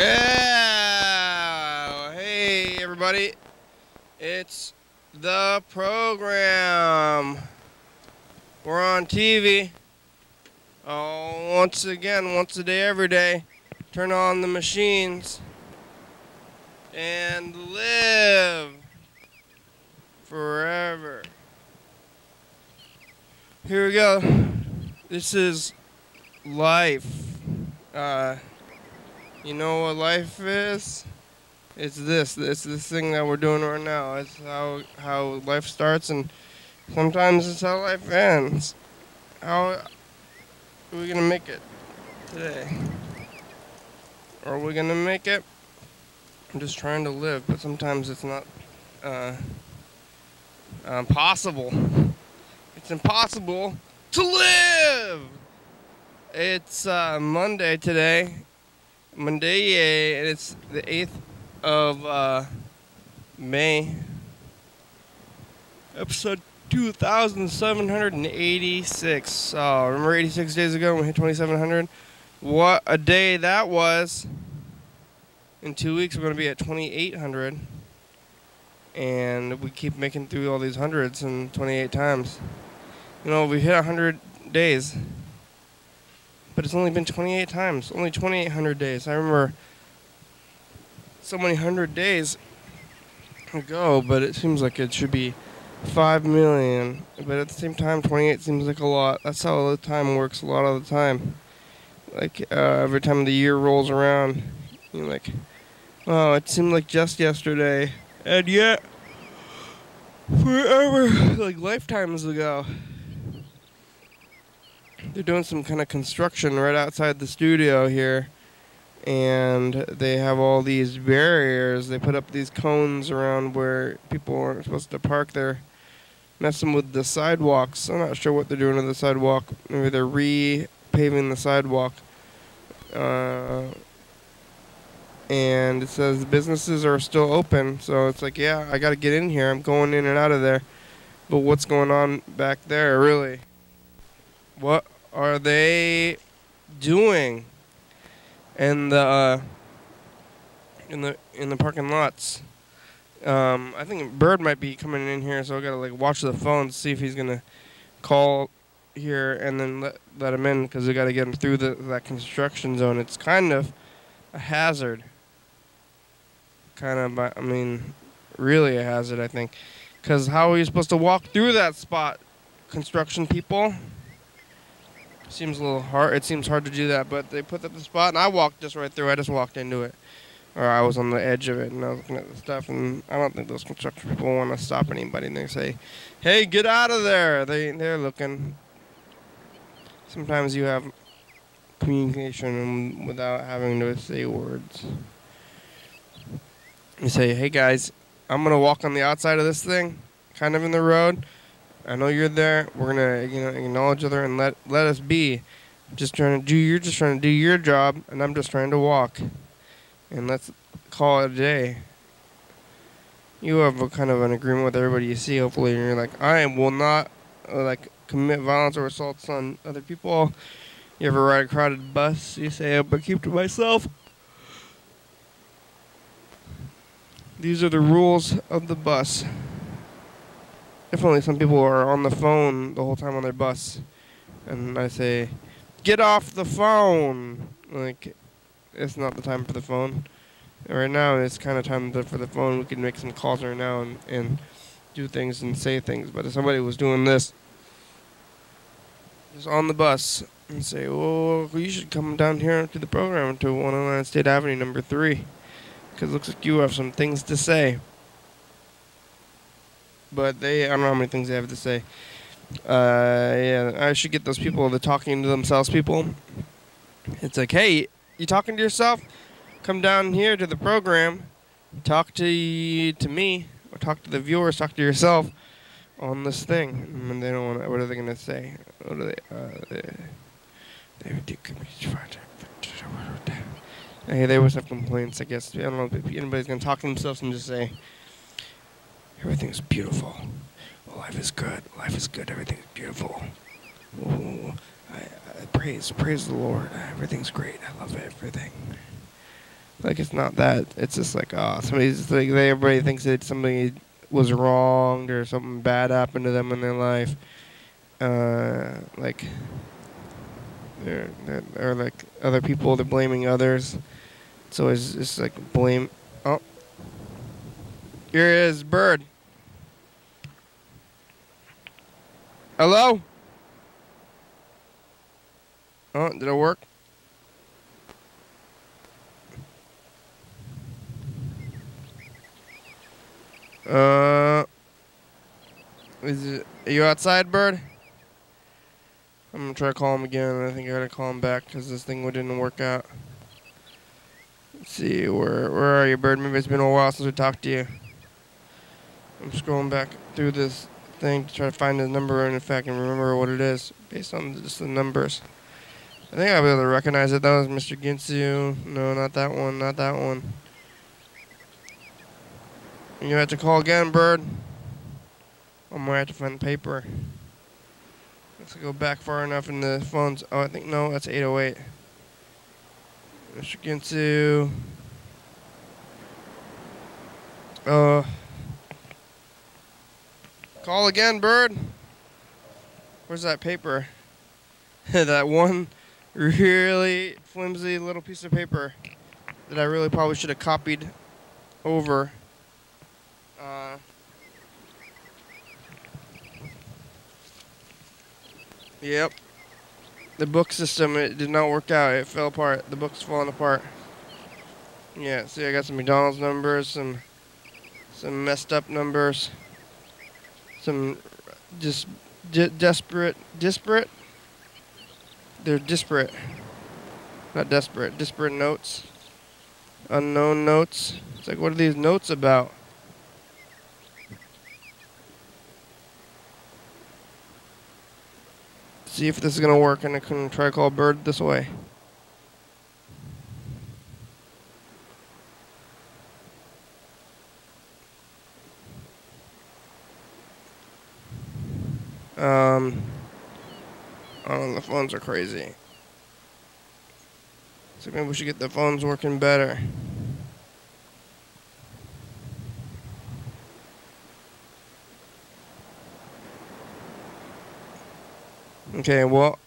Yeah! Hey, everybody. It's the program. We're on TV. Oh, once again, once a day, every day. Turn on the machines and live forever. Here we go. This is life. You know what life is? It's this. It's this thing that we're doing right now. It's how life starts, and sometimes it's how life ends. How are we gonna make it today? Are we gonna make it? I'm just trying to live, but sometimes it's not possible. It's impossible to live. It's Monday today. Monday, and it's the 8th of May. Episode 2786. Remember 86 days ago when we hit 2700? What a day that was. In 2 weeks we're going to be at 2800. And we keep making through all these hundreds and 28 times. You know, we hit 100 days. But it's only been 28 times. Only 2,800 days. I remember so many 100 days ago, but it seems like it should be 5 million. But at the same time, 28 seems like a lot. That's how the time works a lot of the time. Like, every time the year rolls around, you're like, oh, it seemed like just yesterday. And yet, forever, like lifetimes ago. They're doing some kind of construction right outside the studio here, and they have all these barriers. They put up these cones around where people aren't supposed to park. They're messing with the sidewalks. I'm not sure what they're doing to the sidewalk. Maybe they're repaving the sidewalk. And it says the businesses are still open, so it's like, yeah, I gotta get in here. I'm going in and out of there. But what's going on back there, really? What are they doing in the parking lots? I think Berd might be coming in here, so I gotta like watch the phone to see if he's gonna call here and then let him in, because we gotta get him through that construction zone. It's kind of a hazard. I mean, really a hazard, I think, because how are you supposed to walk through that spot, construction people? Seems a little hard. It seems hard to do that, but they put up the spot, and I walked just right through. I just walked into it, or I was on the edge of it, and I was looking at the stuff. And I don't think those construction people want to stop anybody. And they say, "Hey, get out of there!" They're looking. Sometimes you have communication without having to say words. You say, "Hey guys, I'm gonna walk on the outside of this thing, kind of in the road. I know you're there. We're gonna, acknowledge each other and let us be. You're just trying to do your job, and I'm just trying to walk. And let's call it a day." You have a kind of an agreement with everybody you see, hopefully, and you're like, I will not commit violence or assaults on other people. You ever ride a crowded bus? You say, "Oh, but keep to myself." These are the rules of the bus. Definitely some people are on the phone the whole time on their bus. And I say, "Get off the phone." Like, it's not the time for the phone. Right now, it's kind of time for the phone. We can make some calls right now and do things and say things. But if somebody was doing this, just on the bus, and say, "Oh, you should come down here to the program to 109 State Avenue, number 3. Because it looks like you have some things to say." But I don't know how many things they have to say. Yeah, I should get those people, the talking to themselves people. It's like, "Hey, you talking to yourself? Come down here to the program. Talk to me, or talk to the viewers, talk to yourself on this thing." And they don't want. What are they gonna say? What are they? Hey, they always have complaints, I guess. I don't know if anybody's gonna talk to themselves and just say, "Everything's beautiful. Life is good. Life is good. Everything's beautiful. Ooh, I praise the Lord. Everything's great. I love everything." Like, it's not that. It's just like, oh, everybody thinks that somebody was wronged or something bad happened to them in their life. Like, or like other people, they're blaming others. It's always just like blame. Oh, here is Berd. Hello? Oh, did it work? Are you outside, Berd? I'm gonna try to call him again. I think I gotta call him back because this thing didn't work out. Let's see, where are you, Berd? Maybe it's been a while since we talked to you. I'm scrolling back through this thing to try to find the number and if I can remember what it is based on just the numbers. I think I'll be able to recognize it. That was Mr. Ginsu. No, not that one. Not that one. You have to call again, Berd. I'm gonna have to find the paper. Let's go back far enough in the phones. Oh, I think, no, that's 808. Mr. Ginsu. Call again, Berd. Where's that paper? That one really flimsy little piece of paper that I really probably should have copied over. Yep. The book system, it did not work out. It fell apart. The book's falling apart. Yeah, see, I got some McDonald's numbers, some messed up numbers, some just disparate. They're disparate, not desperate. Disparate notes, unknown notes. It's like, what are these notes about? See if this is gonna work, and I can try to call Berd this way. Oh, the phones are crazy. So maybe we should get the phones working better. Okay, well.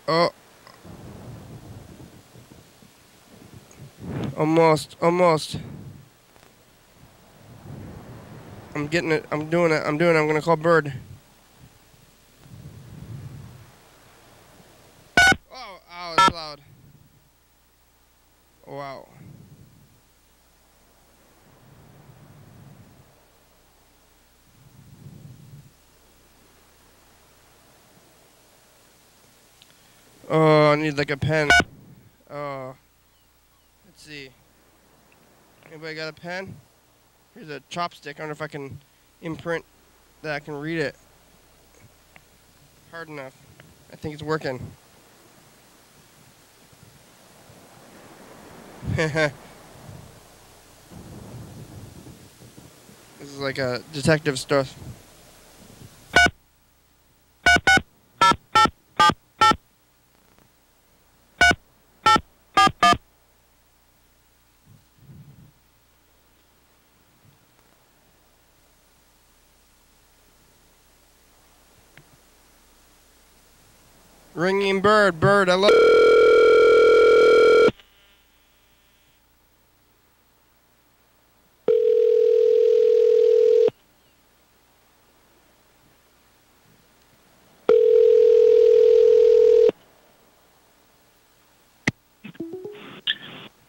Oh. Almost. I'm getting it. I'm doing it. I'm gonna call Berd. Oh, it's loud. Wow. Oh, I need like a pen. Oh. Let's see. Anybody got a pen? Here's a chopstick. I wonder if I can imprint that I can read it. Hard enough. I think it's working. This is like a detective stuff. Ringing Berd, hello.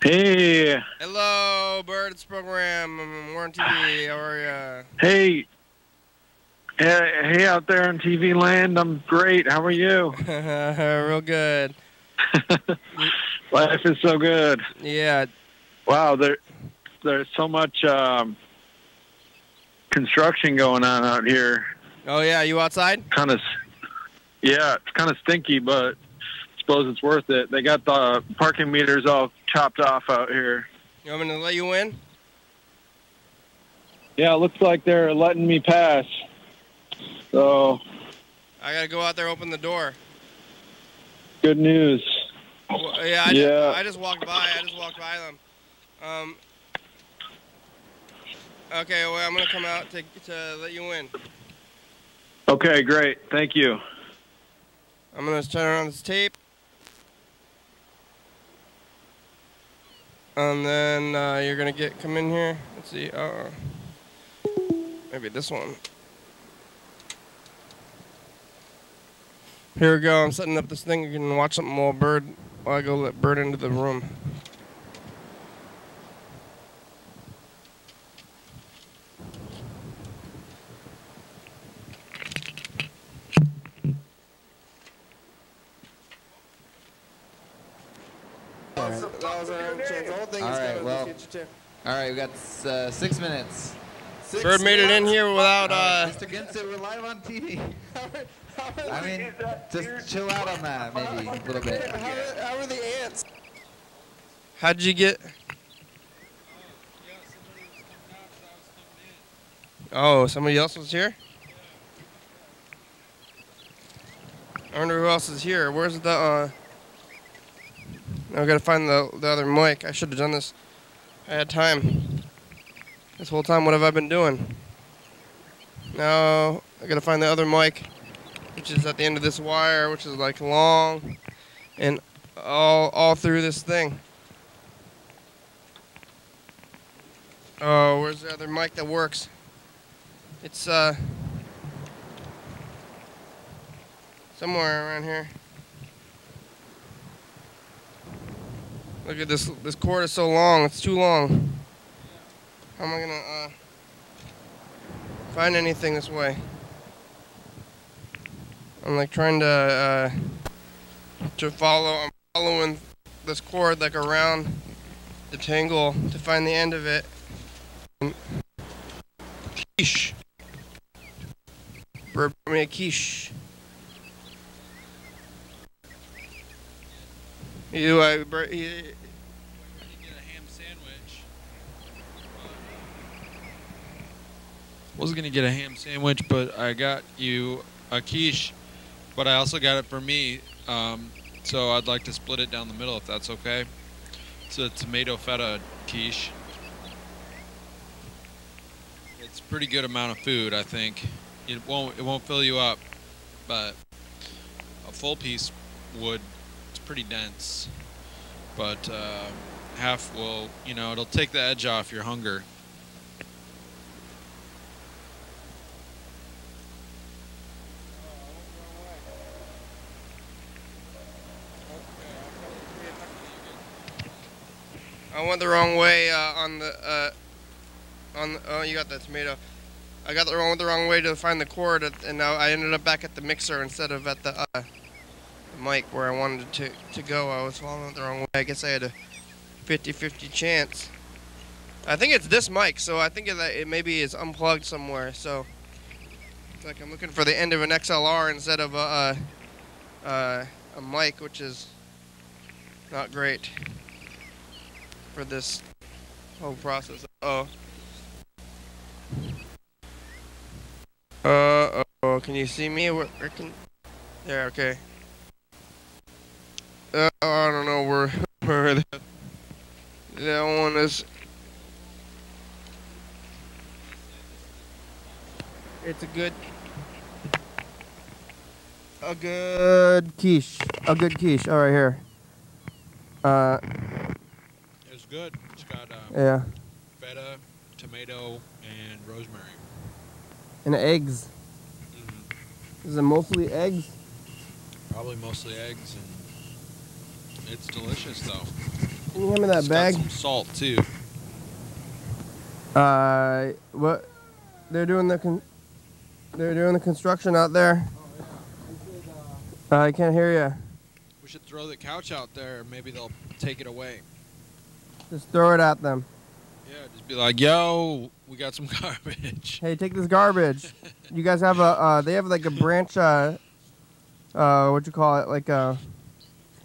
Hey. Hello, Berd's program. We're on TV. How are ya? Hey. Hey, out there in TV land. I'm great. How are you? Real good. Life is so good. Yeah. Wow, there's so much construction going on out here. Oh yeah, you outside? Yeah, it's kind of stinky, but I suppose it's worth it. They got the parking meters all chopped off out here. You want me to let you in? Yeah, it looks like they're letting me pass. So I gotta go out there, open the door. good news. Well, yeah, I just walked by. I just walked by them. Okay, well, I'm gonna come out to let you in. Okay, great. Thank you. I'm gonna turn on this tape, and then you're gonna come in here. Let's see. Maybe this one. Here we go. I'm setting up this thing. You can watch something while I go let Berd into the room. That was our own chance. The whole thing is Alright, well, get you too. alright, we got 6 minutes. Berd made it in here without Mr. Ginsit, we're live on TV. I mean, just chill out on that, maybe, a little bit. How are the ants? How'd you get? Oh, somebody else was here? I wonder who else is here. Where's the, I gotta find the other mic. I should have done this. I had time. This whole time, what have I been doing? Now, I gotta find the other mic, which is at the end of this wire, which is like long, and all through this thing. Oh, where's the other mic that works? It's somewhere around here. Look at this. This cord is so long. It's too long. How am I gonna find anything this way? I'm like trying to follow. I'm following this cord like around the tangle to find the end of it. Quiche. Berd brought me a quiche. Wasn't gonna get a ham sandwich, but I got you a quiche, but I also got it for me, so I'd like to split it down the middle if that's okay. It's a tomato feta quiche. It's a pretty good amount of food, I think. It won't fill you up, but a full piece would. It's pretty dense, but half will, it'll take the edge off your hunger. I went the wrong way oh, you got that tomato. I got the wrong way to find the cord, and now I ended up back at the mixer instead of at the mic where I wanted to go. I was following it the wrong way. I guess I had a 50-50 chance. I think it's this mic, so I think it maybe is unplugged somewhere. So it's like I'm looking for the end of an XLR instead of a mic, which is not great for this whole process. Oh, can you see me? Yeah, okay. I don't know where that one is. It's a good quiche. A good quiche. All right, here. It's good. It's got yeah. feta, tomato, and rosemary. And eggs. Mm-hmm. Is it mostly eggs? Probably mostly eggs, and it's delicious though. Can you hand me that It's bag? got some salt too. What? They're doing the construction out there. I can't hear you. We should throw the couch out there, and maybe they'll take it away. Just throw it at them. Yeah, just be like, yo, we got some garbage. Hey, take this garbage. You guys have they have like a branch, what you call it, like a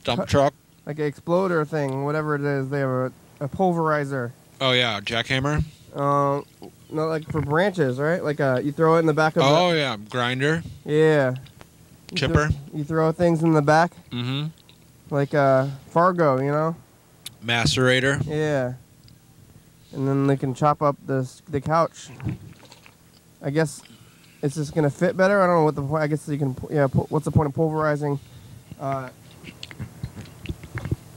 Dump truck? like an exploder thing, whatever it is. They have a pulverizer. Oh yeah, jackhammer? No, like for branches, right? Like you throw it in the back of Oh yeah, grinder. yeah. Chipper. You throw things in the back. Mm-hmm. Like Fargo, you know? Macerator. Yeah. And then they can chop up the couch. I guess it's just gonna fit better. I don't know what the point. I guess you can. Yeah. What's the point of pulverizing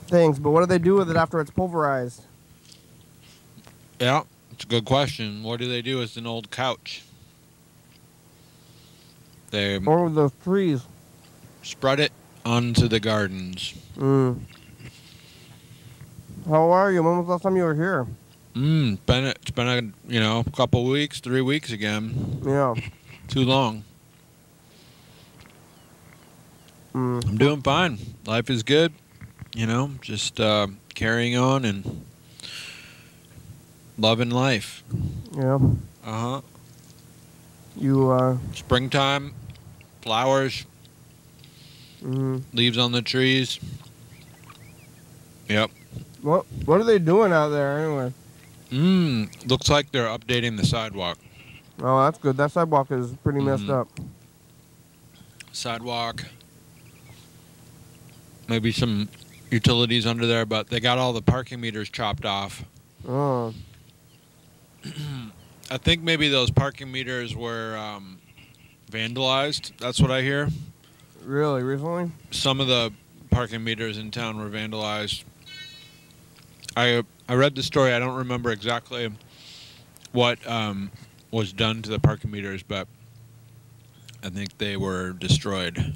things? But what do they do with it after it's pulverized? Yeah, it's a good question. What do they do with an old couch? They Or with those trees. spread it onto the gardens. How are you? When was the last time you were here? It's been a couple weeks, 3 weeks again. Yeah. Too long. I'm doing fine. Life is good. Just carrying on and loving life. Yeah. You Springtime, flowers, leaves on the trees. Yep. What are they doing out there anyway? Looks like they're updating the sidewalk. Oh, that's good. That sidewalk is pretty messed up. Sidewalk. Maybe some utilities under there, but they got all the parking meters chopped off. Oh. I think maybe those parking meters were vandalized. That's what I hear. Really? Recently? Some of the parking meters in town were vandalized. I read the story. I don't remember exactly what was done to the parking meters, but I think they were destroyed.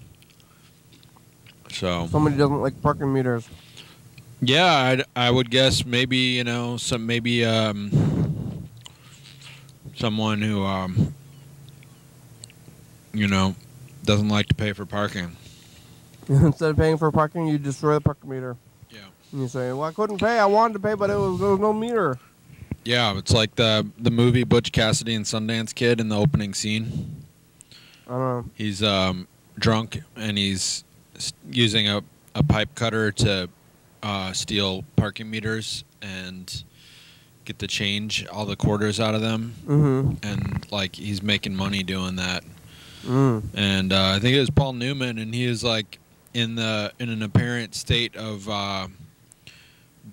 So somebody doesn't like parking meters. Yeah, I would guess maybe someone who doesn't like to pay for parking. Instead of paying for parking, you destroy the parking meter. Yeah. And you say, well, I couldn't pay. I wanted to pay, but there was no meter. Yeah, it's like the movie Butch Cassidy and Sundance Kid in the opening scene. I don't know. He's drunk and he's using a pipe cutter to steal parking meters and get the change, all the quarters out of them. And like he's making money doing that. And I think it was Paul Newman, and he was like in an apparent state of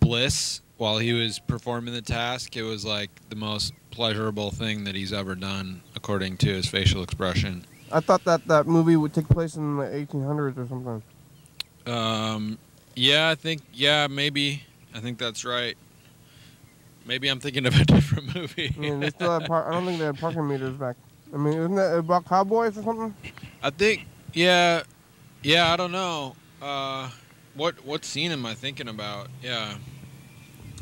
bliss while he was performing the task. It was like the most pleasurable thing that he's ever done, according to his facial expression. I thought that movie would take place in the 1800s or something. Maybe. I think that's right. Maybe I'm thinking of a different movie. I mean, they still have I don't think they had parking meters back. I mean, isn't that about cowboys or something? I think, yeah, I don't know. What scene am I thinking about? Yeah.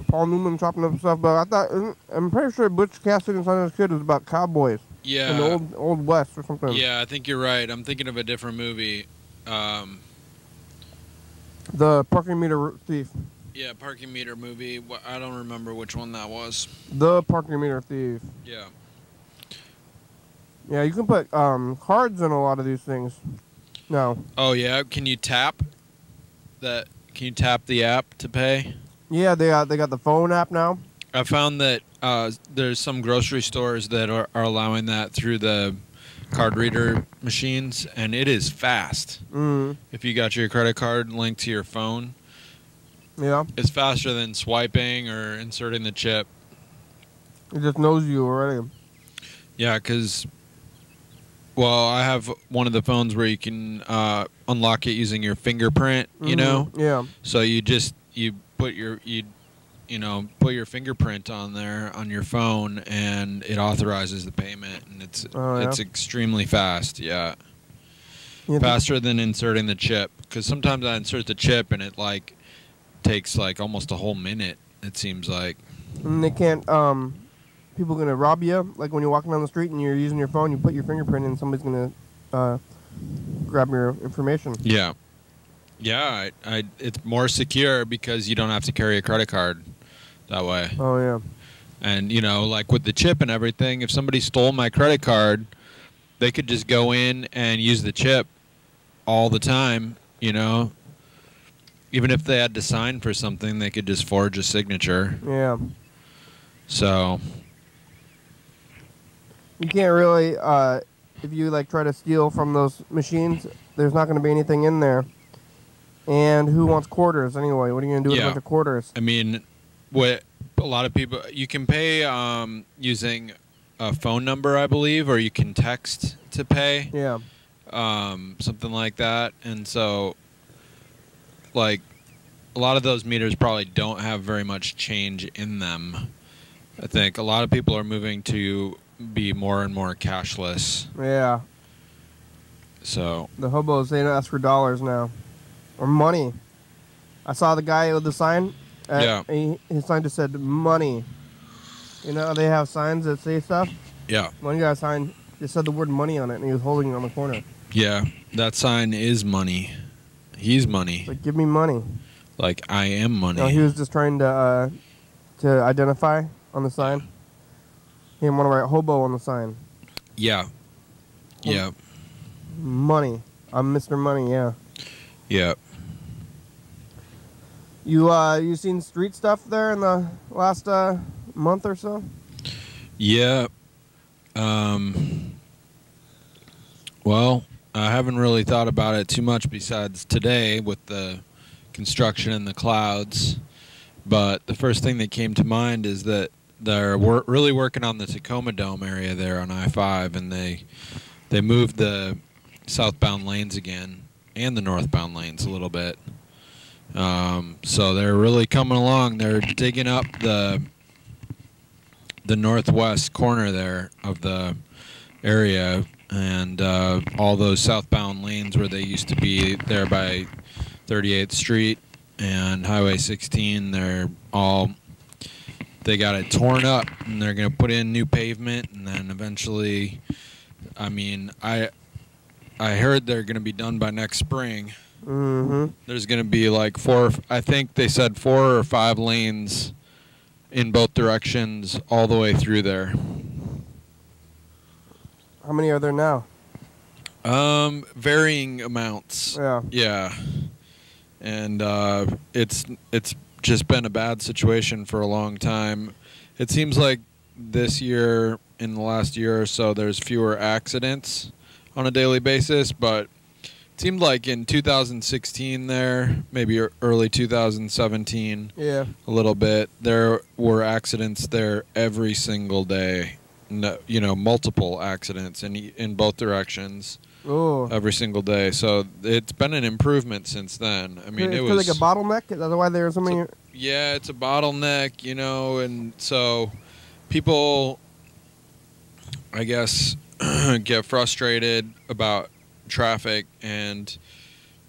Paul Newman chopping up stuff, but I'm pretty sure Butch Cassidy and Sundance Kid was about cowboys. Yeah. In the old West or something. Yeah, I think you're right. I'm thinking of a different movie. The parking meter thief. Yeah, parking meter movie. I don't remember which one that was. The parking meter thief. Yeah. Yeah, you can put cards in a lot of these things. No. Oh yeah, can you tap that? Can you tap the app to pay? Yeah, they got the phone app now. I found that there's some grocery stores that are allowing that through the card reader machines, and it is fast. If you got your credit card linked to your phone, yeah, it's faster than swiping or inserting the chip. It just knows you already. Yeah, because I have one of the phones where you can unlock it using your fingerprint. You know. Yeah. So you put your fingerprint on there on your phone, and it authorizes the payment, and it's extremely fast. Yeah. Faster than inserting the chip, because sometimes I insert the chip and it like takes like almost a whole minute, it seems like. And they can't people gonna rob you, like when you're walking down the street and you're using your phone, you put your fingerprint in, somebody's gonna grab your information. Yeah. Yeah, it's more secure because you don't have to carry a credit card that way. Oh, yeah. And, like with the chip and everything, if somebody stole my credit card, they could just go in and use the chip all the time, Even if they had to sign for something, they could just forge a signature. Yeah. So you can't really, if you, like, try to steal from those machines, there's not going to be anything in there. And who wants quarters anyway? What are you going to do with a bunch of quarters? I mean, what a lot of people, you can pay using a phone number, I believe, or you can text to pay. Yeah. Something like that. And so, like, a lot of those meters probably don't have very much change in them. I think a lot of people are moving to be more and more cashless. Yeah. So the hobos, they ask for dollars now. Or money. I saw the guy with the sign. Yeah. His sign just said money. You know, they have signs that say stuff. Yeah. One guy sign just said the word money on it, and he was holding it on the corner. Yeah, that sign is money. He's money. Like, give me money. Like, I am money. No, he was just trying to identify on the sign. He didn't want to write hobo on the sign. Yeah. Yeah. Money. I'm Mr. Money, yeah. Yeah. You seen street stuff there in the last month or so? Yeah. Well, I haven't really thought about it too much besides today with the construction and the clouds. But the first thing that came to mind is that they're really working on the Tacoma Dome area there on I-5, and they moved the southbound lanes again and the northbound lanes a little bit. So they're really coming along. They're digging up the northwest corner there of the area, and all those southbound lanes where they used to be there by 38th Street and Highway 16, they got it torn up, and they're going to put in new pavement, and then eventually, I mean, I heard they're going to be done by next spring. Mm-hmm. There's going to be like I think they said 4 or 5 lanes in both directions all the way through there. How many are there now? Varying amounts. Yeah. Yeah. And it's just been a bad situation for a long time. It seems like this year, in the last year or so, there's fewer accidents on a daily basis, but it seemed like in 2016 there, maybe early 2017, yeah, a little bit, there were accidents there every single day. No, multiple accidents in both directions. Ooh. Every single day. So it's been an improvement since then. I mean, it was like a bottleneck. Is that why there's so many? Yeah, it's a bottleneck, and so people, I guess, get frustrated about traffic, and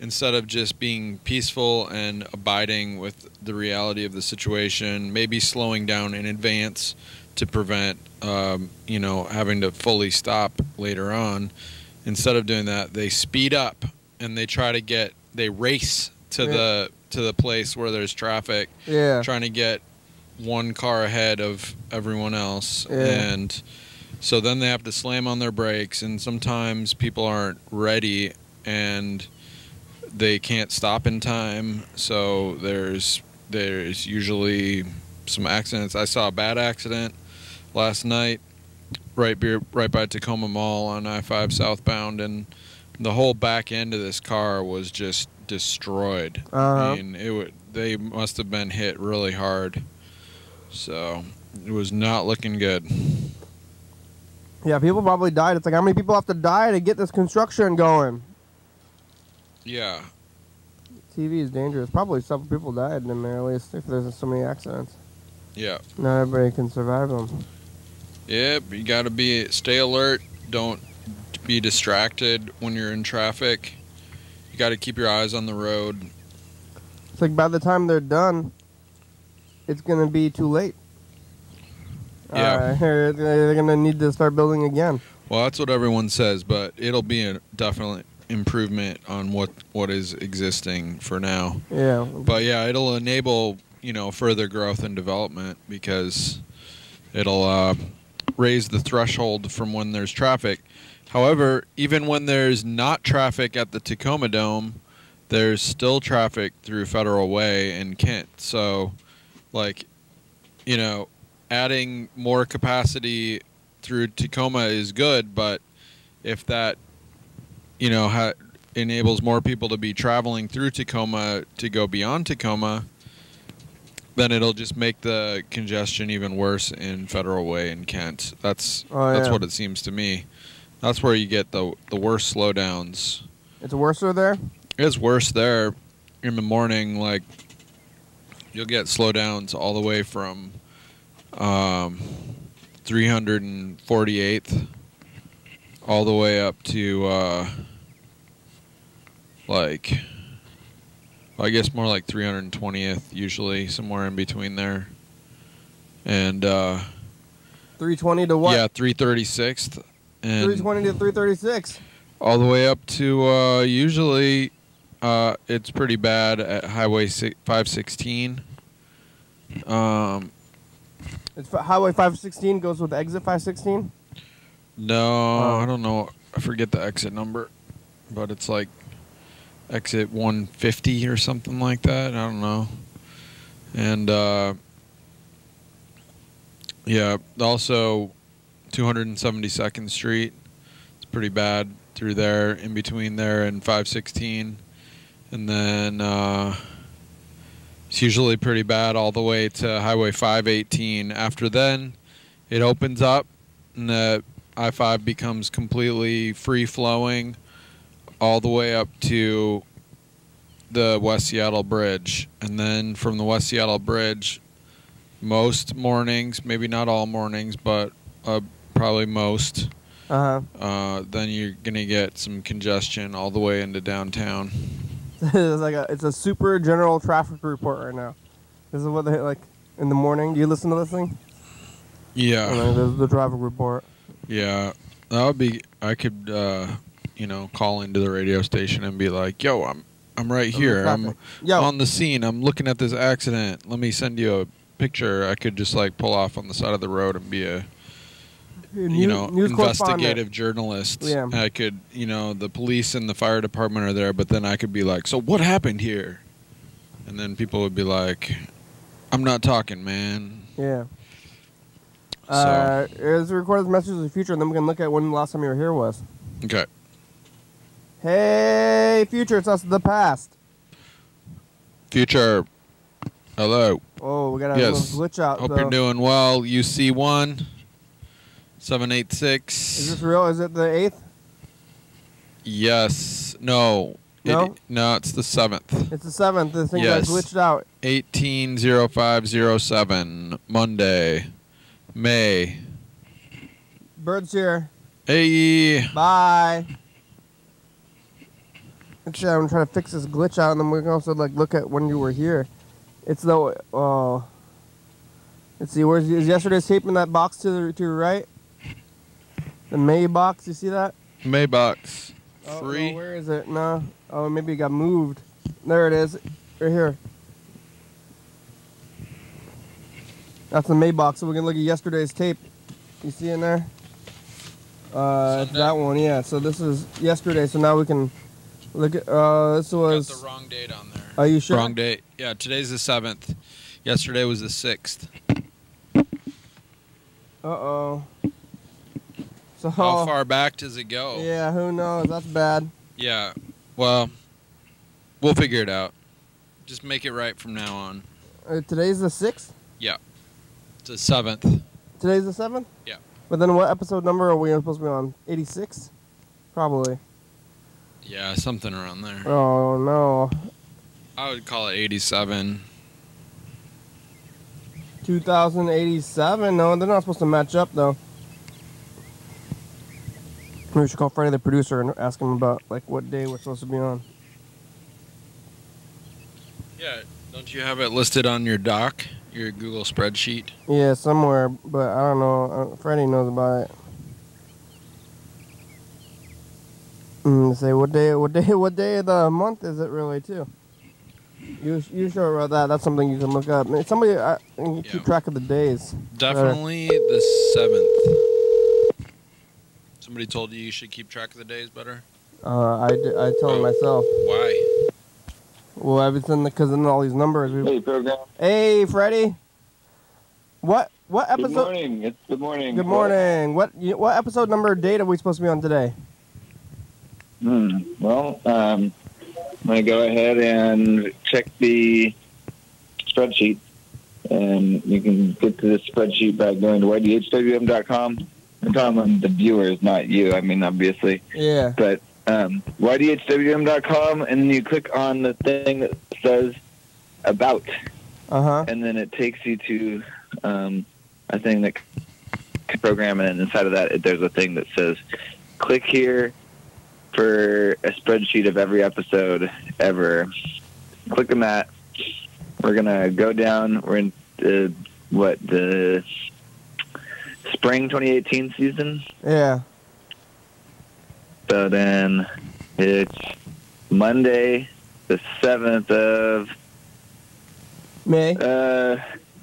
instead of just being peaceful and abiding with the reality of the situation, maybe slowing down in advance to prevent, having to fully stop later on. Instead of doing that, they speed up and they race to the place where there's traffic, trying to get one car ahead of everyone else. Yeah. And so then they have to slam on their brakes, and sometimes people aren't ready and they can't stop in time. So there's usually some accidents. I saw a bad accident last night right by Tacoma Mall on I-5 southbound, and the whole back end of this car was just destroyed. I mean, they must have been hit really hard. So it was not looking good. Yeah, people probably died. It's like, how many people have to die to get this construction going? Yeah. TV is dangerous. Probably several people died in there, at least, if there's so many accidents. Yeah. Not everybody can survive them. Yep, you got to stay alert. Don't be distracted when you're in traffic. You got to keep your eyes on the road. It's like by the time they're done, it's going to be too late. Yeah. They're going to need to start building again. Well, that's what everyone says, but it'll be a definite improvement on what is existing for now. Yeah. But yeah, it'll enable, further growth and development, because it'll raise the threshold from when there's traffic. However, even when there's not traffic at the Tacoma Dome, there's still traffic through Federal Way and Kent. So, adding more capacity through Tacoma is good, but if that, enables more people to be traveling through Tacoma to go beyond Tacoma, then it'll just make the congestion even worse in Federal Way in Kent. That's what it seems to me. That's where you get the worst slowdowns. It's worse there? It's worse there. In the morning, like, you'll get slowdowns all the way from 348th all the way up to like, I guess more like 320th usually, somewhere in between there. And 320 to what? Yeah, 336th. And 320 to 336. All the way up to usually it's pretty bad at Highway 516. It's Highway 516 goes with exit 516? No, I don't know. I forget the exit number, but it's like exit 150 or something like that. I don't know. And yeah, also 272nd Street. It's pretty bad through there, in between there and 516. And then it's usually pretty bad all the way to Highway 518. After then, it opens up and the I-5 becomes completely free-flowing all the way up to the West Seattle Bridge. And then from the West Seattle Bridge, most mornings, maybe not all mornings, but probably most, then you're going to get some congestion all the way into downtown. It's a super general traffic report right now. This is what they like in the morning. Do you listen to this thing? Yeah. The traffic report. Yeah, that would be. I could, call into the radio station and be like, "Yo, I'm right here. I'm on the scene. I'm looking at this accident. Let me send you a picture." I could just like pull off on the side of the road and be a, news investigative journalist. Yeah. I could, the police and the fire department are there, but then I could be like, "So what happened here?" And then people would be like, "I'm not talking, man." Yeah. Let's record this message of the future, and then we can look at when the last time you were here was. Okay. Hey, future, it's us, the past. Future. Hello. Oh, we got a little glitch out. Hope you're doing well. UC1 786. Is this real? Is it the 8th? Yes. No. No? No, it's the 7th. It's the 7th. The thing got glitched out. 180507, Monday. May. Bird's here. Hey. Bye. Actually, I'm trying to fix this glitch out, and then we can also look at when you were here. It's the let's see, is yesterday's tape in that box to your right? The May box, you see that? May box. Free. No, where is it? No. Oh, maybe it got moved. There it is, right here. That's the May box, so we can look at yesterday's tape. You see in there? It's that one, yeah. So this is yesterday, so now we can look at, this was... Got the wrong date on there. Are you sure? Wrong date. Yeah, today's the 7th. Yesterday was the 6th. Uh-oh. So how far back does it go? Yeah, who knows? That's bad. Yeah, well, we'll figure it out. Just make it right from now on. Today's the 6th? Yeah. It's the 7th. Today's the 7th? Yeah. But then what episode number are we supposed to be on? 86? Probably. Yeah, something around there. Oh, no. I would call it 87. 2087? No, they're not supposed to match up, though. Maybe we should call Freddie, the producer, and ask him about, what day we're supposed to be on. Yeah, don't you have it listed on your doc? Your Google spreadsheet? Yeah, somewhere, but I don't know. Freddie knows about it. Say what day of the month is it really too? You sure about that? That's something you can look up. Somebody keep track of the days. Definitely the 7th. Somebody told you should keep track of the days better? I told it myself. Why? Well, everything because in all these numbers. Hey, program. Hey, Freddie. What episode? Good morning. It's good morning. Good morning. What episode number date are we supposed to be on today? Well, I'm going to go ahead and check the spreadsheet. And you can get to this spreadsheet by going to YDHWM.com. I'm talking about the viewers, not you. I mean, obviously. Yeah. But YDHWM.com, and then you click on the thing that says About. Uh-huh. And then it takes you to a thing that program, and inside of that, there's a thing that says, click here for a spreadsheet of every episode ever. Click on that. We're going to go down. We're in the spring 2018 season? Yeah. So then it's Monday, the 7th of May.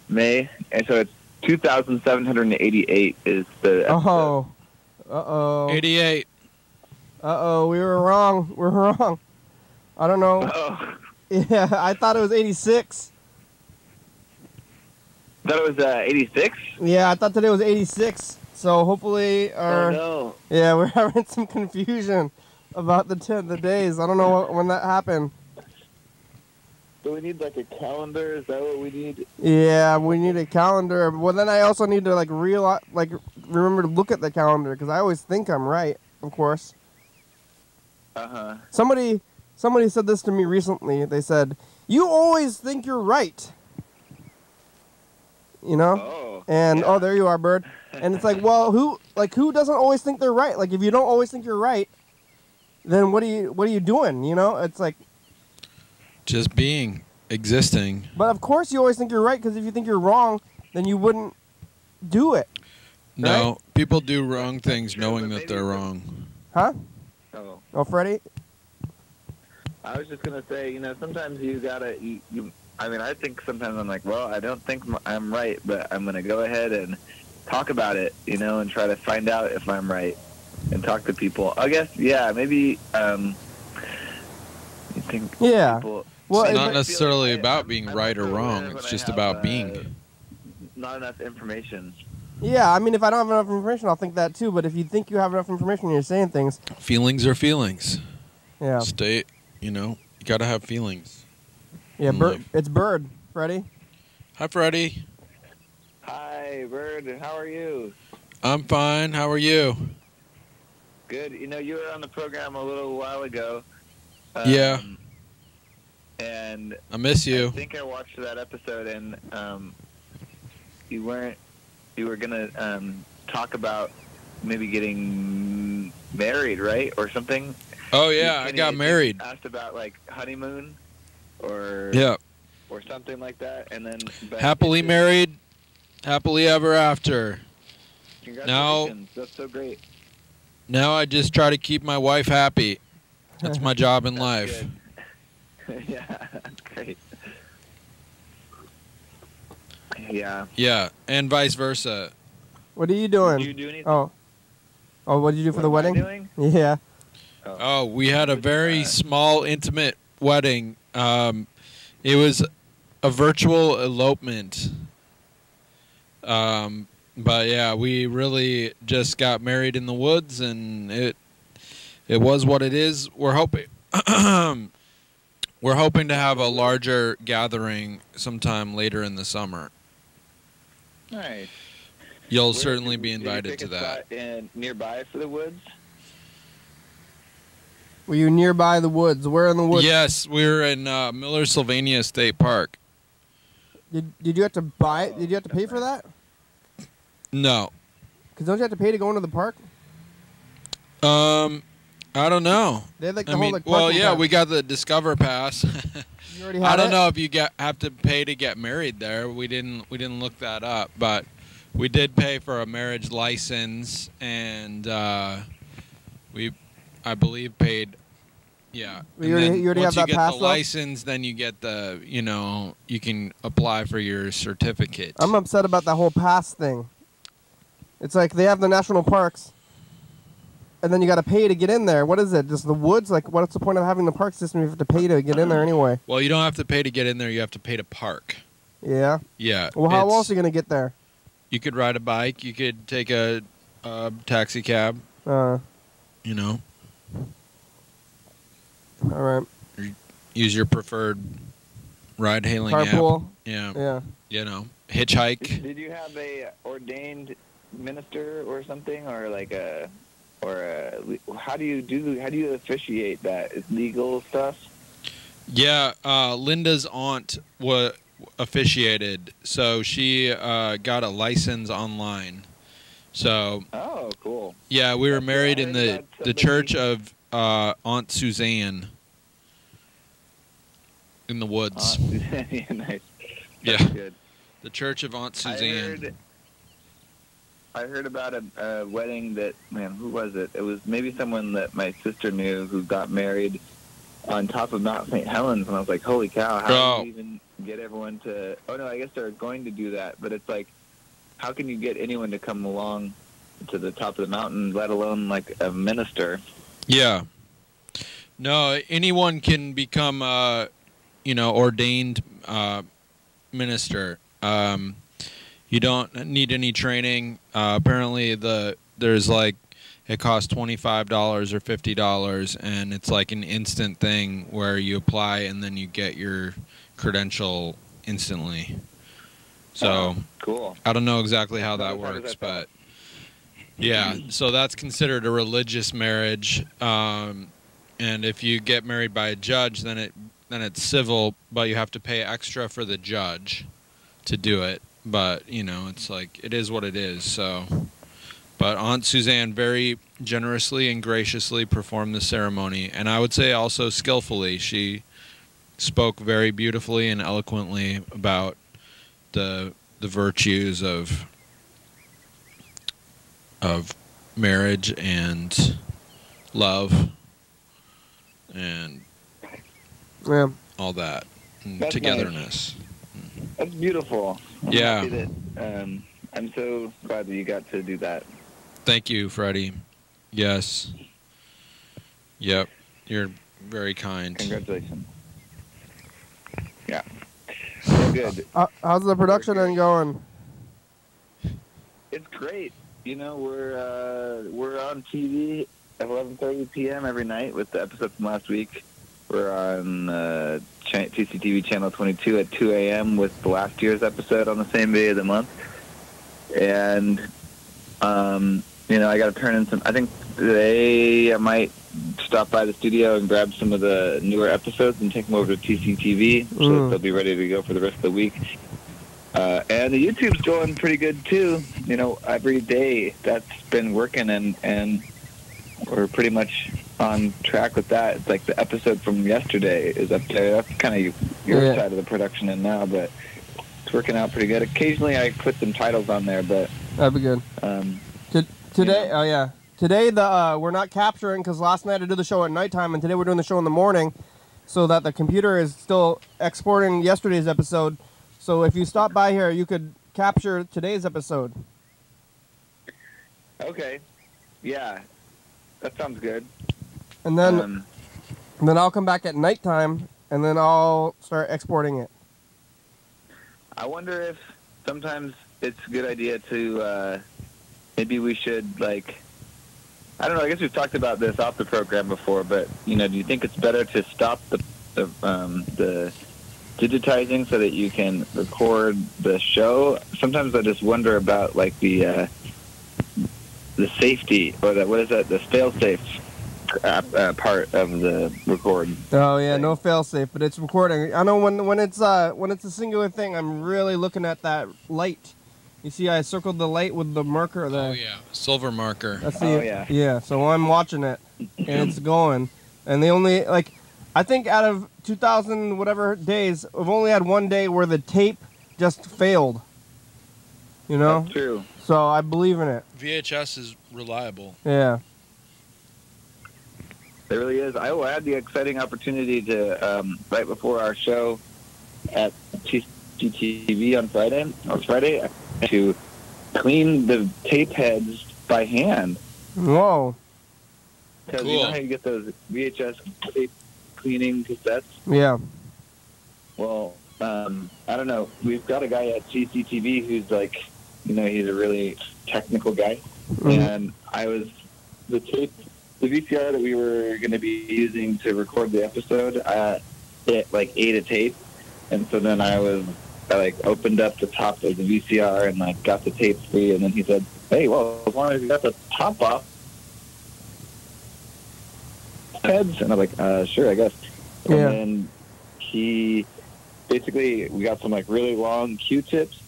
May. And so it's 2,788 is the episode. Uh-oh. 88. Uh-oh, we were wrong. We're wrong. I don't know. Oh. Yeah, I thought it was 86. Thought it was 86? Yeah, I thought today was 86. So hopefully our... Oh, no. Yeah, we're having some confusion about the days. I don't know when that happened. So we need like a calendar? Is that what we need? Yeah, we need a calendar. Well, then I also need to remember to look at the calendar because I always think I'm right, of course. Uh-huh. Somebody said this to me recently. They said, "You always think you're right." You know? Oh. And yeah. there you are, Berd. And it's like, well, who doesn't always think they're right? Like if you don't always think you're right, then what are you doing? You know? It's like Just being, existing. But of course you always think you're right because if you think you're wrong, then you wouldn't do it. No, right? people do wrong things true, knowing but that they're wrong. Huh? Oh, Freddie? I was just going to say, sometimes you got to, I mean, I think sometimes I'm like, well, I don't think I'm right, but I'm going to go ahead and talk about it, and try to find out if I'm right and talk to people. I guess, yeah, maybe, you think Yeah. people... Well, It's not might necessarily feel like about being I'm right or not wrong. aware, It's but just I about have, being. Not enough information. Yeah, I mean, if I don't have enough information, I'll think that too. But if you think you have enough information and you're saying things... Feelings are feelings. Yeah. You got to have feelings. Yeah, in Berd. life. It's Berd, Freddie. Hi, Freddie. Hi, Berd. How are you? I'm fine. How are you? Good. You were on the program a little while ago. Yeah. And I miss I you. think I watched that episode, and you were gonna talk about maybe getting married, right, or something. Oh, yeah, I got married. Asked about like honeymoon, or or something like that, and then Happily married, happily ever after. Congratulations, that's so great. Now I just try to keep my wife happy. That's my job in life. Yeah, that's great. Yeah. Yeah, and vice versa. What are you doing? Did you do anything? Oh, what did you do for the What am I wedding? doing? Yeah. Oh, we had a very small, intimate wedding. It was a virtual elopement. But yeah, we really just got married in the woods, and it was what it is. We're hoping to have a larger gathering sometime later in the summer. Nice. You'll certainly be invited to that. And nearby for the woods. Were you nearby the woods? Where in the woods? Yes, we were in Miller Sylvania State Park. Did you have to buy it? Did you have to pay for that? No. Because don't you have to pay to go into the park? I don't know. They had like the I whole mean, like well, parking yeah, pass. we got the Discover Pass. You already had I don't it? know if you have to pay to get married there. We didn't look that up, but we did pay for a marriage license, and we, I believe, paid. Yeah. You already have once that you get pass, the though? license, then you get the, you can apply for your certificate. I'm upset about that whole pass thing. It's like they have the national parks, and then you got to pay to get in there. What is it? Just the woods? Like, what's the point of having the park system if you have to pay to get in there anyway? Well, you don't have to pay to get in there. You have to pay to park. Yeah. Yeah. Well, how else are you gonna get there? You could ride a bike. You could take a taxi cab. All right. Use your preferred ride-hailing Carpool. app. Yeah. Yeah. You know, hitchhike. Did you have a ordained minister or something, or like a, how do you officiate that? Is legal stuff? Yeah, Linda's aunt officiated, so she got a license online. So. Oh, cool. Yeah, we were married in the church of Aunt Suzanne in the woods. Yeah, nice. Yeah. That's good. The church of Aunt Suzanne. I heard about a wedding that, man, who was it? It was maybe someone that my sister knew who got married on top of Mount St. Helens, and I was like, holy cow, how do you even get everyone to... Oh, no, I guess they're going to do that, but it's like, how can you get anyone to come along to the top of the mountain, let alone, like, a minister? Yeah. No, anyone can become, ordained minister. You don't need any training. Apparently, there's like, it costs $25 or $50, and it's like an instant thing where you apply and then you get your credential instantly. So, cool. I don't know exactly how that works, but yeah. So that's considered a religious marriage, and if you get married by a judge, then it's civil, but you have to pay extra for the judge to do it. But it's like it is what it is. So. But Aunt Suzanne very generously and graciously performed the ceremony, and I would say also skillfully. She spoke very beautifully and eloquently about the virtues of marriage and love and all that, and That's togetherness. Nice. That's beautiful. I'm happy that, I'm so glad that you got to do that. Thank you, Freddie. Yes. Yep. You're very kind. Congratulations. Yeah. So good. How's the production end going? It's great. We're on TV at 11:30 p.m. every night with the episode from last week. We're on TCTV channel 22 at 2 a.m. with the last year's episode on the same day of the month. And I got to turn in some. I think today I might stop by the studio and grab some of the newer episodes and take them over to TCTV so that they'll be ready to go for the rest of the week. And the YouTube's going pretty good too. Every day that's been working, and we're pretty much on track with that. It's like the episode from yesterday is up there. That's kind of your side of the production in now, but it's working out pretty good. Occasionally I put some titles on there, but that'd be good. Today, today we're not capturing because last night I did the show at nighttime, and today we're doing the show in the morning, so that the computer is still exporting yesterday's episode. So if you stop by here, you could capture today's episode. Okay. Yeah, that sounds good. And then I'll come back at nighttime, and then I'll start exporting it. I wonder if sometimes it's a good idea to, maybe we should, I don't know, I guess we've talked about this off the program before, but, do you think it's better to stop the digitizing so that you can record the show? Sometimes I just wonder about, the safety, or the fail-safe part of the record. Oh yeah, no fail-safe, but it's recording. I know when it's a singular thing, I'm really looking at that light. You see, I circled the light with the marker. Oh yeah, silver marker. That's yeah. So I'm watching it, and it's going. And they only I think out of 2,000 whatever days, we've only had one day where the tape just failed. That's true. So I believe in it. VHS is reliable. Yeah. It really is. I had the exciting opportunity to, right before our show at TCTV on Friday, to clean the tape heads by hand. Whoa. Because cool. You know how you get those VHS tape cleaning cassettes? Yeah. Well, I don't know. We've got a guy at TCTV who's he's a really technical guy. Mm-hmm. And the tape the VCR that we were going to be using to record the episode, it like ate a tape, and so then I like opened up the top of the VCR and like got the tape free, and then he said, "Hey, well, as long as you got the top off, heads," and I'm like, "Sure, I guess." And then we got some like really long Q-tips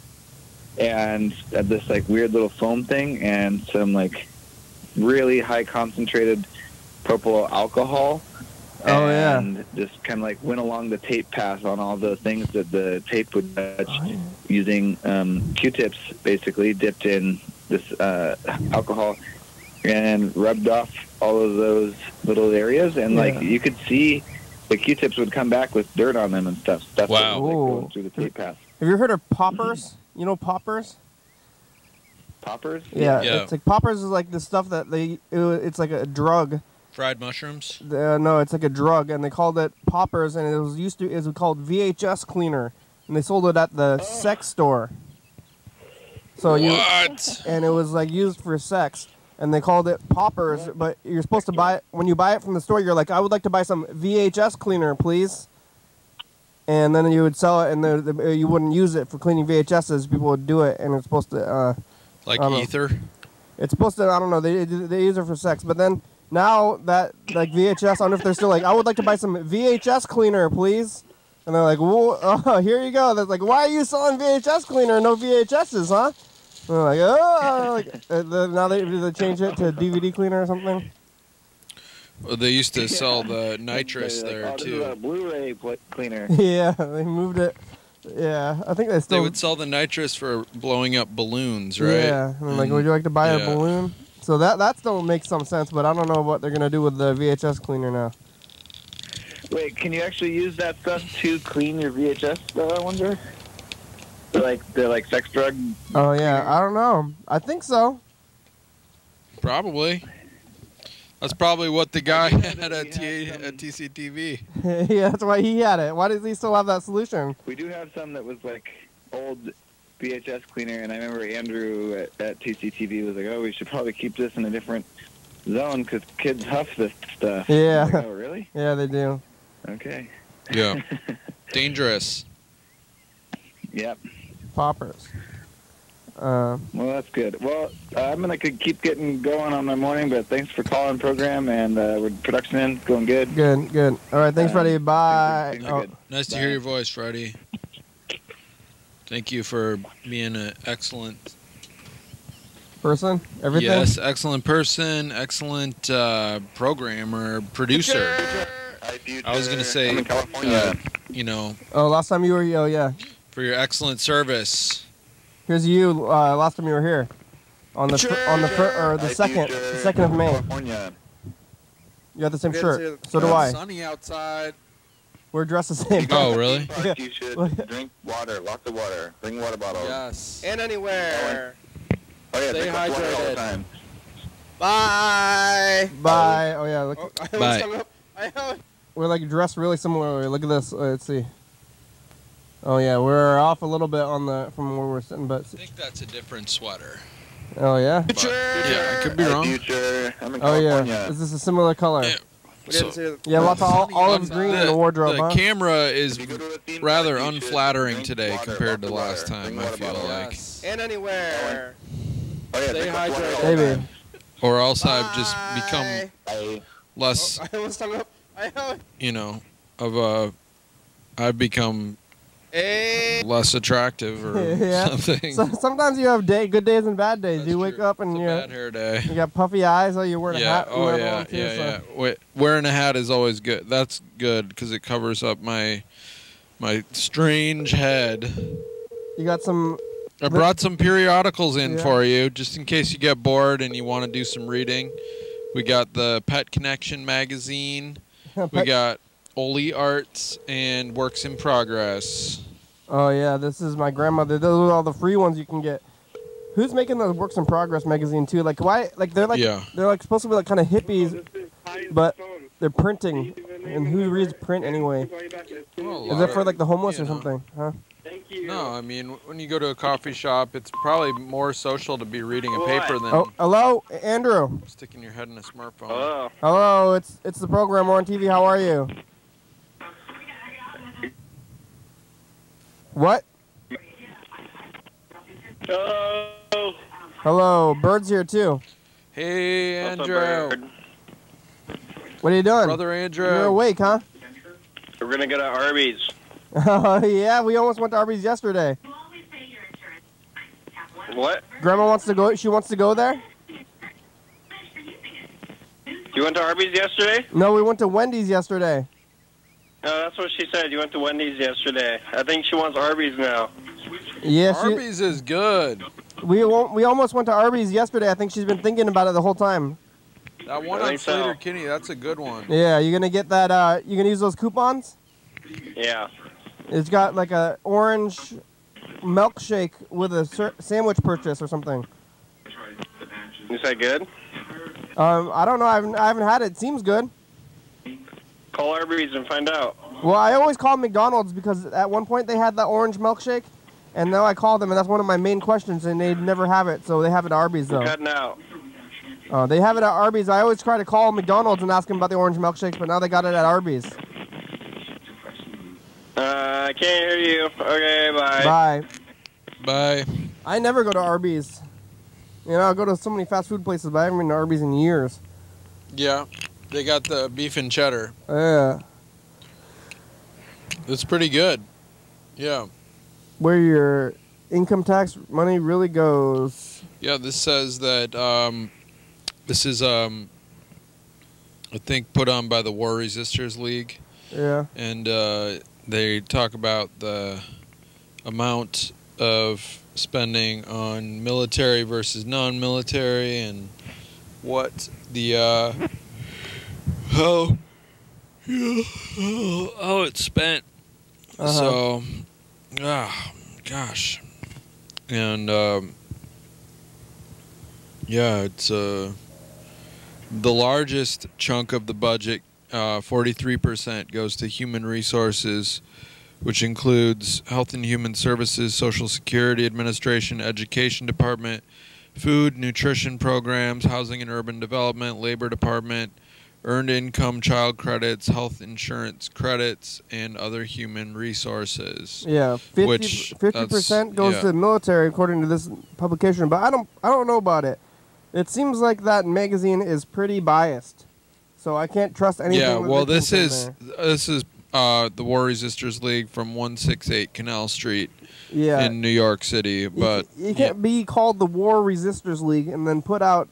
and this like weird little foam thing and some like really high concentrated propyl alcohol. And just kind of like went along the tape path on all the things that the tape would touch using Q-tips, basically dipped in this alcohol and rubbed off all of those little areas, and like you could see the Q-tips would come back with dirt on them and stuff. That's wow. what was, like, going through the tape path. Have you heard of poppers? You know poppers? Poppers? Yeah. It's like poppers is like the stuff that it's like a drug. Fried mushrooms? No, it's like a drug, and they called it poppers, and it was called VHS cleaner, and they sold it at the sex store. So and it was like used for sex, and they called it poppers. But you're supposed to buy it when you buy it from the store. You're like, I would like to buy some VHS cleaner, please. And then you would sell it, and you wouldn't use it for cleaning VHSs. People would do it, and it's supposed to like ether. It's supposed to. I don't know. They use it for sex, but then. Now that, like, VHS, I don't know if they're still like, I would like to buy some VHS cleaner, please. And they're like, whoa, here you go. They're like, why are you selling VHS cleaner and no VHSs, huh? And they're like, now they change it to DVD cleaner or something? Well, they used to sell the nitrous there, too. This is a Blu-ray cleaner. Yeah, they moved it. Yeah, I think they still... They would sell the nitrous for blowing up balloons, right? Yeah, and like, would you like to buy a balloon? So that still makes some sense, but I don't know what they're going to do with the VHS cleaner now. Wait, can you actually use that stuff to clean your VHS, I wonder? They're like sex drug? Oh, yeah, I don't know. I think so. Probably. That's probably what the guy had at TCTV. Yeah, that's why he had it. Why does he still have that solution? We do have some that was like old VHS cleaner, and I remember Andrew at TCTV was like, "Oh, we should probably keep this in a different zone because kids huff this stuff." Yeah. Like, oh, really? Yeah, they do. Okay. Yeah. Dangerous. Yep. Poppers. Well, that's good. Well, I'm gonna keep getting going on my morning, but thanks for calling program and with production in going good. Good. All right, thanks, Freddie. Bye. Things are good. Nice to hear your voice, Freddie. Thank you for being an excellent person. Everything. Yes, excellent person, excellent programmer, producer. I was gonna say, I'm in California. you know. Oh, last time you were here, yeah. For your excellent service. Here's you. Last time you were here, on the second of May. California. You have the same shirt. So do I. Sunny outside. We're dressed the same. Oh, really? You should drink water, lots of water. Bring water bottles. Yes. And anywhere. Oh yeah, Stay drink water all the hydrated. time. Bye. Bye. Oh yeah. Look. Bye. We're like dressed really similarly. Look at this. Let's see. Oh yeah, we're off a little bit from where we're sitting, but. I think that's a different sweater. Oh yeah. But, yeah, I could be wrong. Future. I'm in Oh California. yeah. Is this a similar color? Yeah. So, yeah, lots of olive green in the wardrobe. The huh? camera is If you go to a theme rather park, you should unflattering drink today water, compared to lots of last water. time, Bring I water feel bottles. like. And anywhere. Oh yeah, Stay drink water all the hydrated. time. Or else I've just become Bye. less, I almost hung up. you know, I've become less attractive or Yeah. something. So, sometimes you have good days and bad days. That's You wake true. up and It's a bad hair day. you got puffy eyes. Oh, you're wearing a hat. Oh and yeah, everything, too, yeah, so- yeah. Wearing a hat is always good. That's good because it covers up my strange head. You got some. I brought some periodicals in Yeah. for you, just in case you get bored and you want to do some reading. We got the Pet Connection magazine. We got Oli Arts and Works in Progress. Oh yeah, this is my grandmother. Those are all the free ones you can get. Who's making the Works in Progress magazine too? Like why? Like they're like supposed to be like kind of hippies, but they're printing. And who reads print anyway? Well, Is it for like the homeless or something? Huh? No, I mean, when you go to a coffee shop, it's probably more social to be reading a paper than Oh, hello, Andrew. sticking your head in a smartphone. Hello. Hello, it's the program. We're on TV. How are you? What? Hello. Hello, Bird's here too. Hey, What's up, Andrew. Berd? What are you doing? Brother Andrew. You're awake, huh? We're gonna go to Arby's. Oh, yeah, we almost went to Arby's yesterday. What? Grandma wants to go. She wants to go there. You went to Arby's yesterday? No, we went to Wendy's yesterday. No, that's what she said. You went to Wendy's yesterday. I think she wants Arby's now. Yeah, Arby's is good. we almost went to Arby's yesterday. I think she's been thinking about it the whole time. That one I on think so. Slater Kinney, that's a good one. Yeah, you gonna get that? You gonna use those coupons? Yeah. It's got like a orange milkshake with a sandwich purchase or something. You said good? I don't know. I haven't had it. It seems good. Call Arby's and find out. Well, I always call McDonald's because at one point they had that orange milkshake, and now I call them, and that's one of my main questions, and they never have it, so they have it at Arby's, though. You're cutting out. They have it at Arby's. I always try to call McDonald's and ask them about the orange milkshakes, but now they got it at Arby's. I can't hear you. Okay, bye. Bye. Bye. I never go to Arby's. You know, I go to so many fast food places, but I haven't been to Arby's in years. Yeah, they got the beef and cheddar. Yeah. It's pretty good. Yeah. Where your income tax money really goes. Yeah, this says that this is I think put on by the War Resisters League. Yeah. And they talk about the amount of spending on military versus non-military and what the how it's spent. So, gosh, and yeah, it's the largest chunk of the budget. 43% goes to human resources, which includes Health and Human Services, Social Security Administration, Education Department, Food, Nutrition Programs, Housing and Urban Development, Labor Department, Earned Income Child Credits, Health Insurance Credits, and other human resources. Yeah, 50% goes to the military according to this publication, but I don't know about it. It seems like that magazine is pretty biased. So I can't trust anything. Yeah, well, this is the War Resisters League from 168 Canal Street in New York City. But you can't be called the War Resisters League and then put out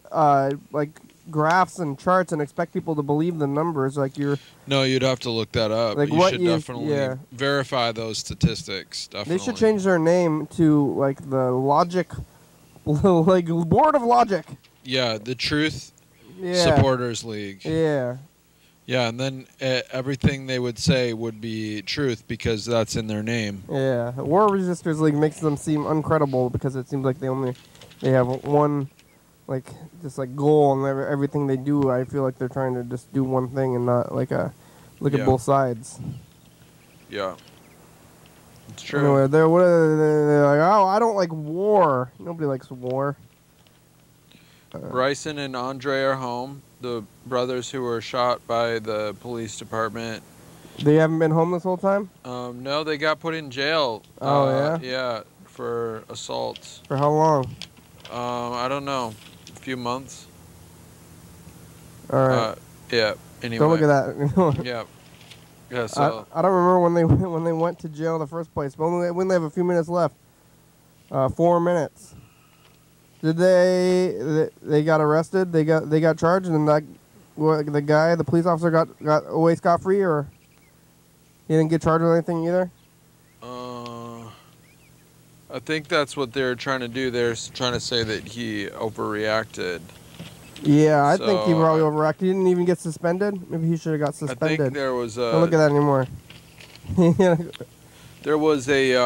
like graphs and charts and expect people to believe the numbers. Like no, you'd have to look that up. Like you should definitely verify those statistics. Definitely. They should change their name to like the Logic, like Board of Logic. Yeah, the Truth Supporters League. Yeah. Yeah, and then everything they would say would be truth because that's in their name. Yeah, War Resisters League makes them seem uncredible because it seems like they have one, like just like goal and everything they do. I feel like they're trying to just do one thing and not like look at both sides. Yeah, it's true. Anyway, they're like, oh, I don't like war. Nobody likes war. Bryson and Andre are home. The brothers who were shot by the police department. They haven't been home this whole time? No, they got put in jail. Oh, yeah? Yeah, for assaults. For how long? I don't know. A few months. All right. Yeah, anyway. Don't look at that. Yeah. Yeah, so. I don't remember when they went to jail in the first place, but when they have a few minutes left. 4 minutes. Did they got arrested? They got charged, and then the police officer got away scot-free, or he didn't get charged with anything either? I think that's what they're trying to do. They're trying to say that he overreacted. Yeah, I think he probably overreacted. He didn't even get suspended. Maybe he should have got suspended. I think there was a. Don't look at that anymore. There was a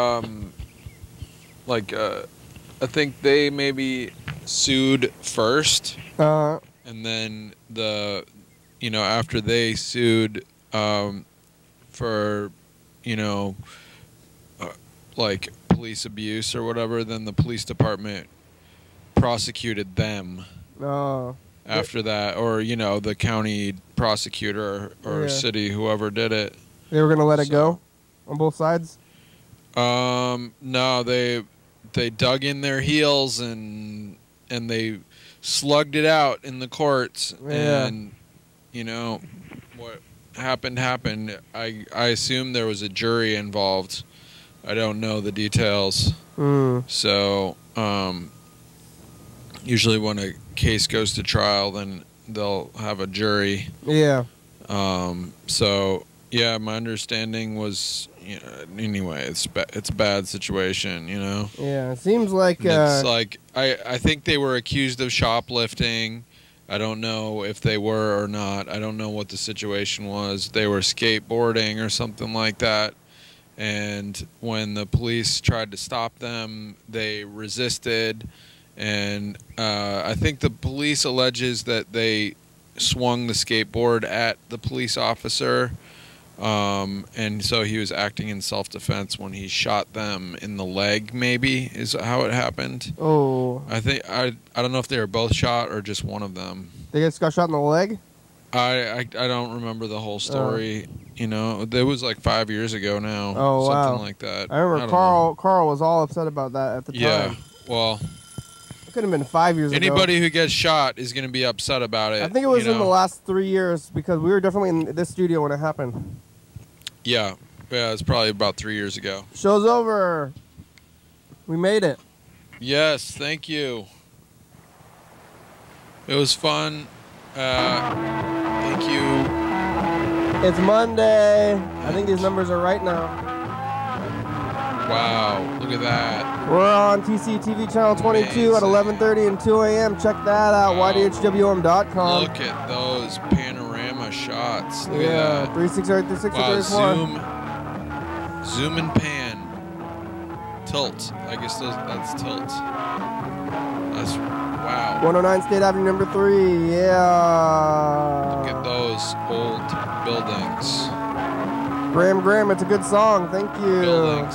I think they maybe sued first, and then after they sued for, like police abuse or whatever, then the police department prosecuted them. Oh. After that, or the county prosecutor or city, whoever did it. They were gonna let it go on both sides. No, they dug in their heels and they slugged it out in the courts. Yeah. And what happened. I assume there was a jury involved. I don't know the details. So usually when a case goes to trial, then they'll have a jury. Yeah. So yeah, my understanding was, anyway, it's a bad situation, Yeah, it seems like it's like I think they were accused of shoplifting. I don't know if they were or not. I don't know what the situation was. They were skateboarding or something like that. And when the police tried to stop them, they resisted. And I think the police alleges that they swung the skateboard at the police officer. And so he was acting in self-defense when he shot them in the leg, maybe, is how it happened. Oh. I think I don't know if they were both shot or just one of them. They just got shot in the leg? I don't remember the whole story. It was like 5 years ago now. Oh, wow. Something like that. I remember Carl was all upset about that at the time. Yeah, well, it could have been 5 years ago. Anybody who gets shot is going to be upset about it. I think it was in the last 3 years because we were definitely in this studio when it happened. Yeah, it's probably about 3 years ago. Show's over. We made it. Yes, thank you. It was fun. Thank you. It's Monday. I think these numbers are right now. Wow, look at that. We're on TCTV channel 22 at 11:30 and 2 a.m. Check that out, Wow. YDHWM.com. Look at those panorama shots. Look Yeah, at that. 360, 360, Wow, 34. zoom and pan. Tilt. I guess that's tilt. That's, wow. 109 State Avenue, number 3. Yeah. Look at those old buildings. Graham, it's a good song. Thank you. Buildings.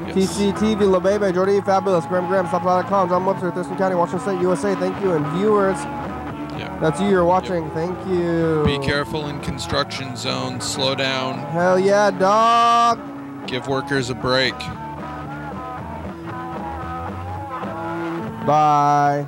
Yes. TCTV, La Bebe, Jordy, Fabulous, Graham, StopSide.com, John Webster, Thurston County, Washington State, USA. Thank you. And viewers, that's you you're watching. Thank you. Be careful in construction zones. Slow down. Hell yeah, dog. Give workers a break. Bye.